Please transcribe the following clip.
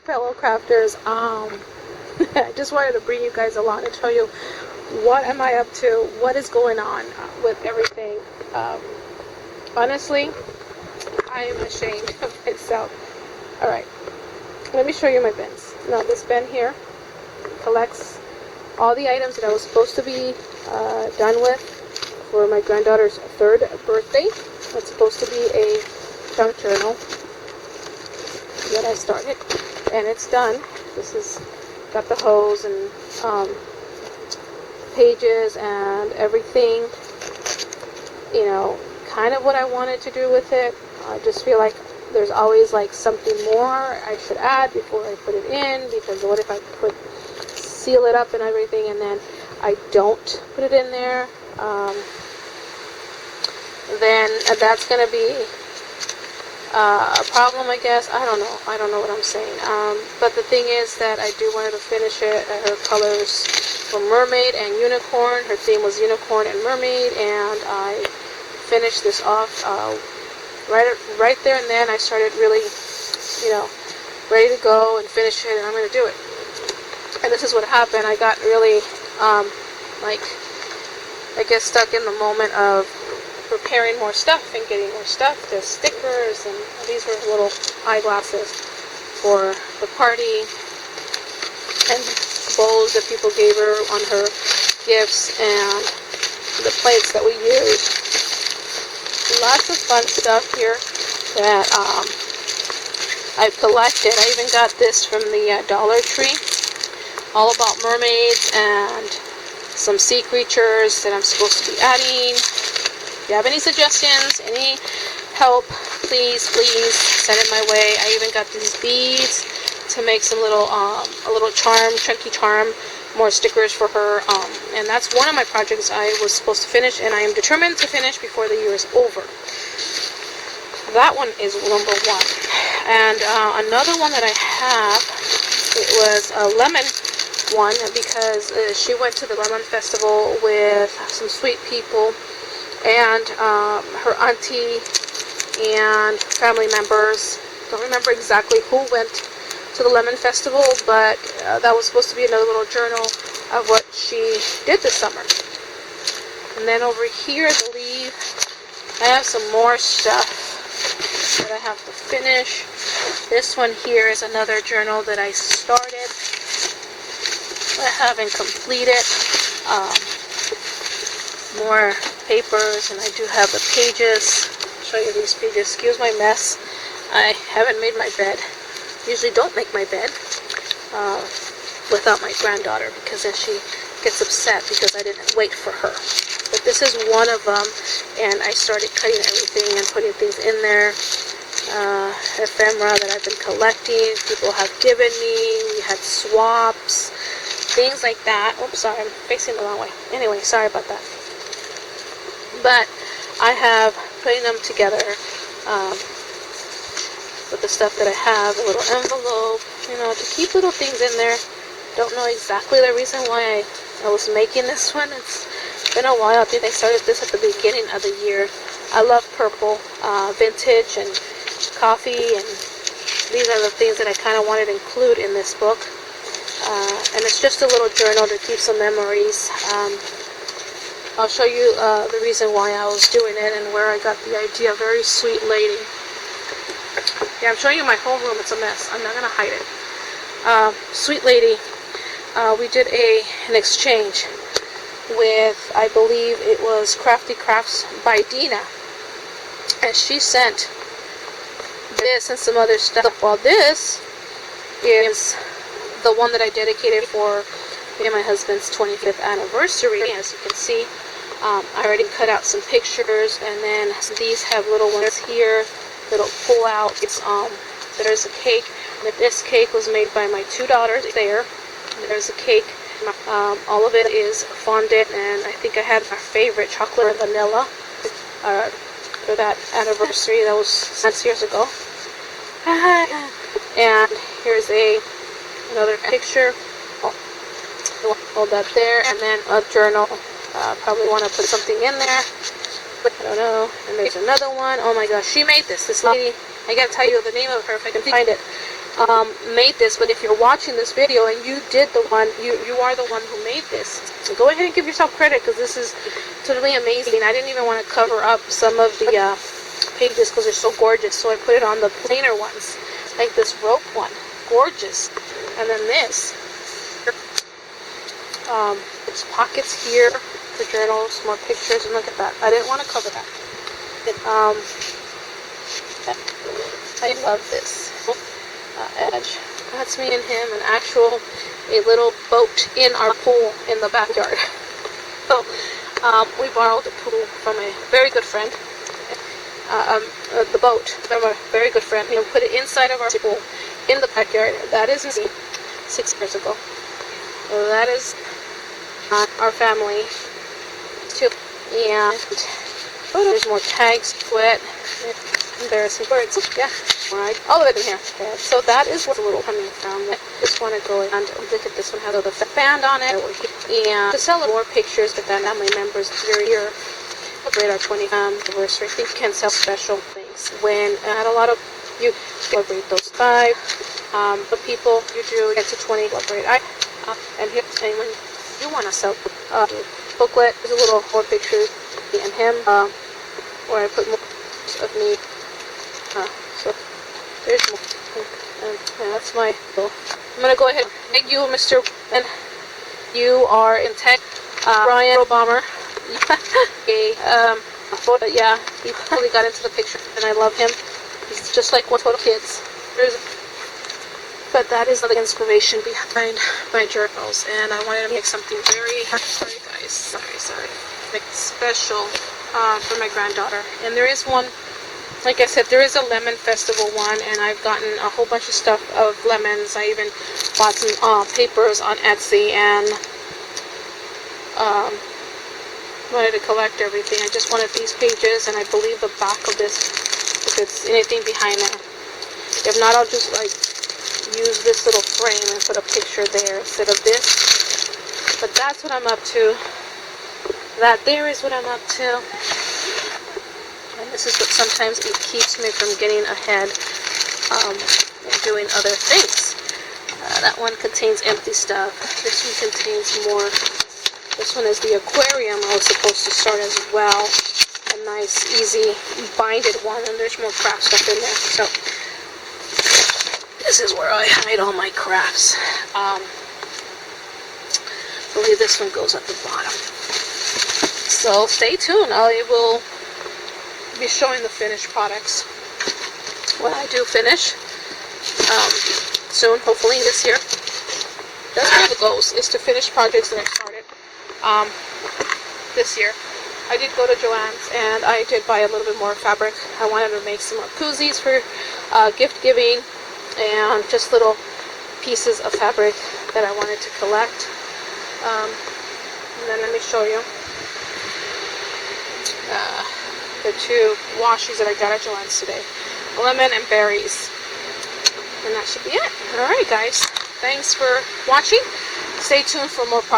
fellow crafters. I just wanted to bring you guys along and show you what am I up to, what is going on with everything. Honestly, I am ashamed of myself. Alright, let me show you my bins. Now this bin here collects all the items that I was supposed to be done with for my granddaughter's 3rd birthday. It's supposed to be a junk journal that I started, and it's done. This is got the hose and pages and everything, you know, kind of what I wanted to do with it. I just feel like there's always like something more I should add before I put it in, because what if I seal it up and everything and then I don't put it in there, then that's gonna be a problem, I guess. I don't know what I'm saying. But the thing is that I do want her to finish it. Her colors were mermaid and unicorn. Her theme was unicorn and mermaid, and I finished this off right there and then. I started really, you know, ready to go and finish it, and I'm going to do it. And this is what happened. I got really, like, I guess stuck in the moment of preparing more stuff and getting more stuff. There's stickers, and these were little eyeglasses for the party, and bowls that people gave her on her gifts, and the plates that we used. Lots of fun stuff here that I've collected. I even got this from the Dollar Tree, all about mermaids and some sea creatures that I'm supposed to be adding. If you have any suggestions, any help, please send it my way. I even got these beads to make some little a little charm, chunky charm, more stickers for her, and that's one of my projects I was supposed to finish, and I am determined to finish before the year is over. That one is number one. And another one that I have, it was a lemon one, because she went to the lemon festival with some sweet people, and her auntie and family members. Don't remember exactly who went to the lemon festival, but that was supposed to be another little journal of what she did this summer. And then over here, I believe I have some more stuff that I have to finish. This one here is another journal that I started, I haven't completed. More papers, and I do have the pages. I'll show you these pages. Excuse my mess. I haven't made my bed. Usually don't make my bed without my granddaughter, because then she gets upset because I didn't wait for her. But this is one of them, and I started cutting everything and putting things in there. Ephemera that I've been collecting, people have given me. We had swaps, things like that. Oops, sorry, I'm facing the wrong way. Anyway, sorry about that. But I have putting them together with the stuff that I have, a little envelope, you know, to keep little things in there. Don't know exactly the reason why I was making this one. It's been a while. I think I started this at the beginning of the year. I love purple, vintage, and coffee, and these are the things that I kind of wanted to include in this book. And it's just a little journal to keep some memories. I'll show you the reason why I was doing it and where I got the idea. Very sweet lady. Yeah, I'm showing you my whole room. It's a mess. I'm not going to hide it. Sweet lady. We did an exchange with, I believe it was Crafty Crafts by Dina. And she sent this and some other stuff. Well, this is the one that I dedicated for me and my husband's 25th anniversary. As you can see, I already cut out some pictures, and then these have little ones here, little pull out. There's a cake, and this cake was made by my 2 daughters there. There's a cake. All of it is fondant, and I think I had my favorite chocolate or vanilla for that anniversary. That was 6 years ago. And here's another picture. Hold that there, and then a journal. Probably want to put something in there. I don't know. And there's another one. Oh my gosh, she made this. This lady. I gotta tell you the name of her if I can find it. made this, but if you're watching this video and you did the one, you are the one who made this. So go ahead and give yourself credit, because this is totally amazing. I didn't even want to cover up some of the pages because they're so gorgeous, so I put it on the plainer ones, like this rope one, gorgeous. And then this, there's pockets here for journals, more pictures, and look at that. I didn't want to cover that. I love this edge. That's me and him, a little boat in our pool in the backyard. So we borrowed the pool from a very good friend. The boat from a very good friend. We put it inside of our pool in the backyard. That is me 6 years ago. So that is our family too. And there's more tags to it. Embarrassing words. Yeah. Right. All of it in here. Okay. So that is what's a little coming from. I just want to go and look at this one. Has the band on it. And to celebrate more pictures with that family members here. Celebrate our 20th anniversary. I think you can sell special things when at a lot of you celebrate those 5. But people you do get to 20 celebrate. And here, and when you want to sell booklet, there's a little more pictures and him where I put more of me. So there's more. And that's my goal. I'm gonna go ahead and thank you, Mr. And you are in tech, Brian Obama. Yeah, he really got into the picture, and I love him. He's just like one total kids. But that is the inspiration behind my journals, and I wanted to make something very like special for my granddaughter. And there is one, like I said, there is a lemon festival one, and I've gotten a whole bunch of stuff of lemons. I even bought some papers on Etsy, and wanted to collect everything. I just wanted these pages, and I believe the back of this, if it's anything behind there. If not, I'll just like use this little frame and put a picture there instead of this. But that's what I'm up to. That there is what I'm up to. And this is what sometimes it keeps me from getting ahead and doing other things. That one contains empty stuff. This one contains more. This one is the aquarium I was supposed to start as well. A nice, easy, binded one, and there's more craft stuff in there. So this is where I hide all my crafts. I believe this one goes at the bottom. So stay tuned. I will be showing the finished products when I do finish soon, hopefully this year. That's one of the goals, is to finish projects that I started this year. I did go to Joann's, and I did buy a little bit more fabric. I wanted to make some more koozies for gift giving, and just little pieces of fabric that I wanted to collect. And then let me show you the 2 washies that I got at Joann's today. Lemon and berries. And that should be it. Alright guys, thanks for watching. Stay tuned for more products.